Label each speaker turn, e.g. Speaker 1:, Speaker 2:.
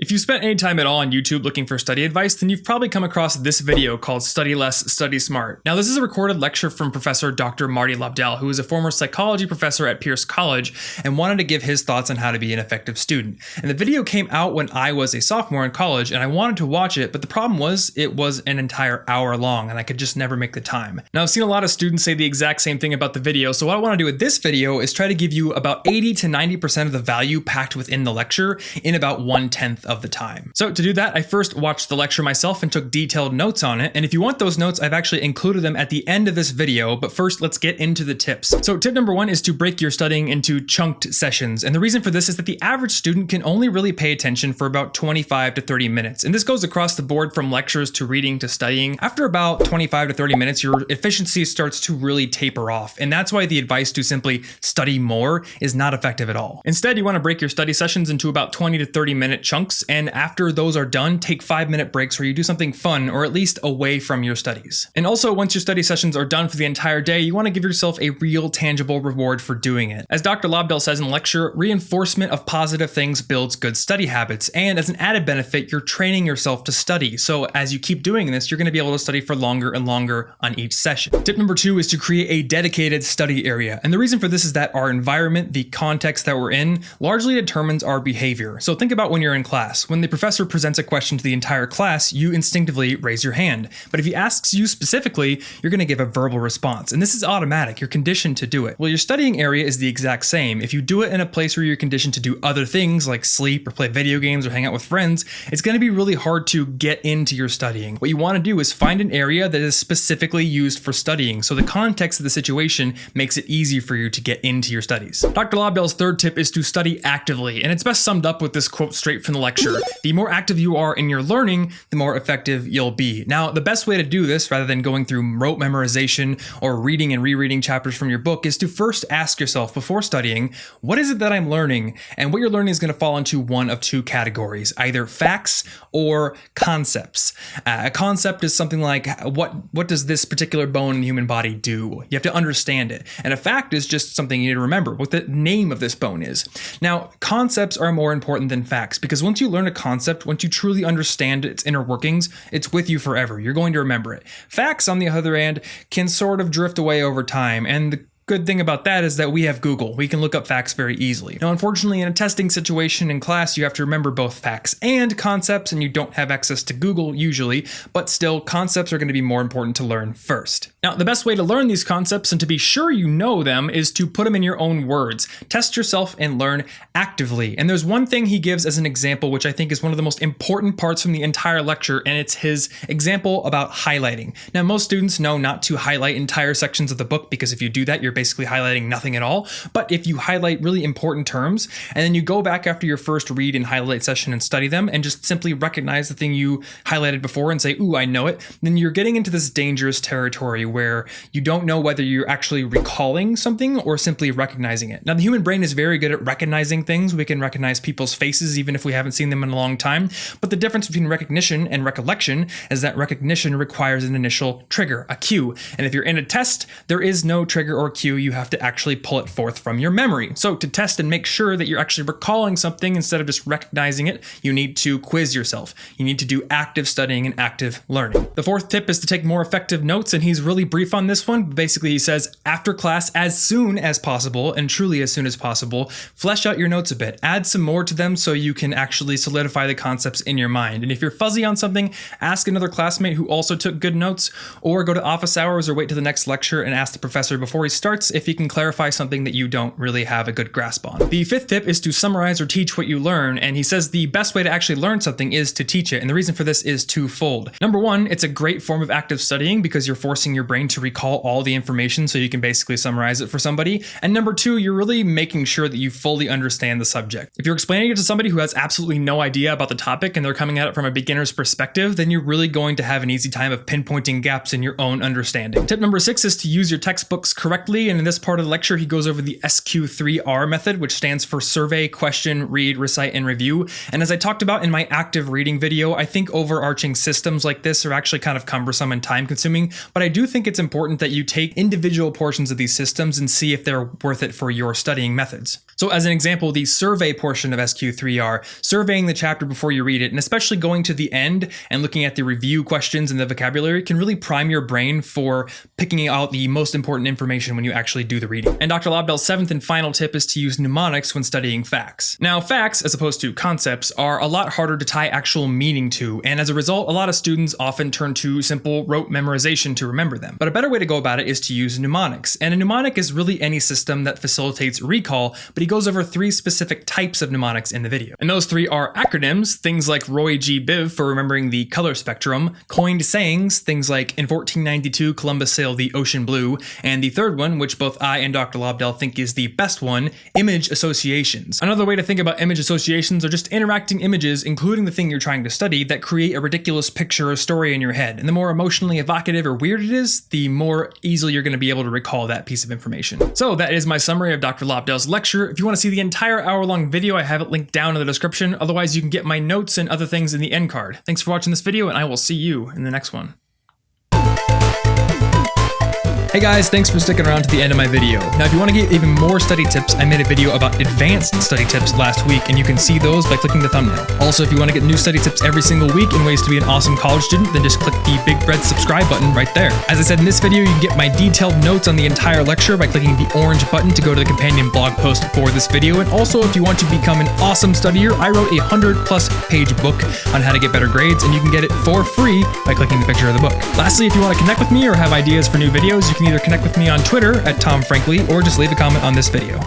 Speaker 1: If you spent any time at all on YouTube looking for study advice, then you've probably come across this video called Study Less, Study Smart. Now, this is a recorded lecture from Professor Dr. Marty Lobdell, who is a former psychology professor at Pierce College and wanted to give his thoughts on how to be an effective student. And the video came out when I was a sophomore in college and I wanted to watch it, but the problem was it was an entire hour long and I could just never make the time. Now, I've seen a lot of students say the exact same thing about the video, so what I want to do with this video is try to give you about 80 to 90% of the value packed within the lecture in about 1/10 of the time. So to do that, I first watched the lecture myself and took detailed notes on it. And if you want those notes, I've actually included them at the end of this video. But first, let's get into the tips. So tip number one is to break your studying into chunked sessions. And the reason for this is that the average student can only really pay attention for about 25 to 30 minutes. And this goes across the board from lectures to reading to studying. After about 25 to 30 minutes, your efficiency starts to really taper off. And that's why the advice to simply study more is not effective at all. Instead, you want to break your study sessions into about 20 to 30 minute chunks. And after those are done, take 5-minute breaks where you do something fun or at least away from your studies. And also, once your study sessions are done for the entire day, you want to give yourself a real tangible reward for doing it. As Dr. Lobdell says in the lecture, reinforcement of positive things builds good study habits. And as an added benefit, you're training yourself to study. So as you keep doing this, you're going to be able to study for longer and longer on each session. Tip number two is to create a dedicated study area. And the reason for this is that our environment, the context that we're in, largely determines our behavior. So think about when you're in class. When the professor presents a question to the entire class, you instinctively raise your hand. But if he asks you specifically, you're going to give a verbal response. And this is automatic. You're conditioned to do it. Well, your studying area is the exact same. If you do it in a place where you're conditioned to do other things like sleep or play video games or hang out with friends, it's going to be really hard to get into your studying. What you want to do is find an area that is specifically used for studying. So the context of the situation makes it easy for you to get into your studies. Dr. Lobdell's third tip is to study actively. And it's best summed up with this quote straight from the lecture. The more active you are in your learning, the more effective you'll be. Now, the best way to do this, rather than going through rote memorization or reading and rereading chapters from your book, is to first ask yourself before studying, what is it that I'm learning? And what you're learning is going to fall into one of two categories, either facts or concepts. A concept is something like, what does this particular bone in the human body do? You have to understand it. And a fact is just something you need to remember, what the name of this bone is. Now, concepts are more important than facts because once you learn a concept, once you truly understand its inner workings, it's with you forever. You're going to remember it. Facts, on the other hand, can sort of drift away over time. And the good thing about that is that we have Google. We can look up facts very easily. Now, unfortunately, in a testing situation in class, you have to remember both facts and concepts, and you don't have access to Google usually, but still, concepts are going to be more important to learn first. Now, the best way to learn these concepts and to be sure you know them is to put them in your own words. Test yourself and learn actively. And there's one thing he gives as an example, which I think is one of the most important parts from the entire lecture, and it's his example about highlighting. Now, most students know not to highlight entire sections of the book because if you do that, you're basically highlighting nothing at all. But if you highlight really important terms and then you go back after your first read and highlight session and study them and just simply recognize the thing you highlighted before and say, ooh, I know it, then you're getting into this dangerous territory where you don't know whether you're actually recalling something or simply recognizing it. Now, the human brain is very good at recognizing things. We can recognize people's faces even if we haven't seen them in a long time. But the difference between recognition and recollection is that recognition requires an initial trigger, a cue. And if you're in a test, there is no trigger or cue. You have to actually pull it forth from your memory. So to test and make sure that you're actually recalling something instead of just recognizing it, you need to quiz yourself. You need to do active studying and active learning. The fourth tip is to take more effective notes, and he's really brief on this one. Basically, he says, after class, as soon as possible, and truly as soon as possible, flesh out your notes a bit. Add some more to them so you can actually solidify the concepts in your mind. And if you're fuzzy on something, ask another classmate who also took good notes, or go to office hours or wait to the next lecture and ask the professor before he starts if he can clarify something that you don't really have a good grasp on. The fifth tip is to summarize or teach what you learn, and he says the best way to actually learn something is to teach it, and the reason for this is twofold. Number one, it's a great form of active studying because you're forcing your brain to recall all the information so you can basically summarize it for somebody, and number two, you're really making sure that you fully understand the subject. If you're explaining it to somebody who has absolutely no idea about the topic and they're coming at it from a beginner's perspective, then you're really going to have an easy time of pinpointing gaps in your own understanding. Tip number 6 is to use your textbooks correctly, and in this part of the lecture, he goes over the SQ3R method, which stands for survey, question, read, recite, and review. And as I talked about in my active reading video, I think overarching systems like this are actually kind of cumbersome and time consuming, but I do think it's important that you take individual portions of these systems and see if they're worth it for your studying methods. So as an example, the survey portion of SQ3R, surveying the chapter before you read it, and especially going to the end and looking at the review questions and the vocabulary can really prime your brain for picking out the most important information when you actually do the reading. And Dr. Lobdell's seventh and final tip is to use mnemonics when studying facts. Now, facts, as opposed to concepts, are a lot harder to tie actual meaning to, and as a result, a lot of students often turn to simple rote memorization to remember them. But a better way to go about it is to use mnemonics. And a mnemonic is really any system that facilitates recall, but he goes over 3 specific types of mnemonics in the video. And those 3 are acronyms, things like Roy G. Biv for remembering the color spectrum, coined sayings, things like in 1492 Columbus sailed the ocean blue, and the third one, which both I and Dr. Lobdell think is the best one, image associations. Another way to think about image associations are just interacting images, including the thing you're trying to study, that create a ridiculous picture or story in your head. And the more emotionally evocative or weird it is, the more easily you're going to be able to recall that piece of information. So that is my summary of Dr. Lobdell's lecture. If you want to see the entire hour-long video, I have it linked down in the description. Otherwise, you can get my notes and other things in the end card. Thanks for watching this video, and I will see you in the next one. Hey guys, thanks for sticking around to the end of my video. Now if you want to get even more study tips, I made a video about advanced study tips last week, and you can see those by clicking the thumbnail. Also, if you want to get new study tips every single week and ways to be an awesome college student, then just click the big red subscribe button right there. As I said in this video, you can get my detailed notes on the entire lecture by clicking the orange button to go to the companion blog post for this video. And also, if you want to become an awesome studier, I wrote a 100+ page book on how to get better grades, and you can get it for free by clicking the picture of the book. Lastly, if you want to connect with me or have ideas for new videos, you can either connect with me on Twitter at TomFrankly or just leave a comment on this video.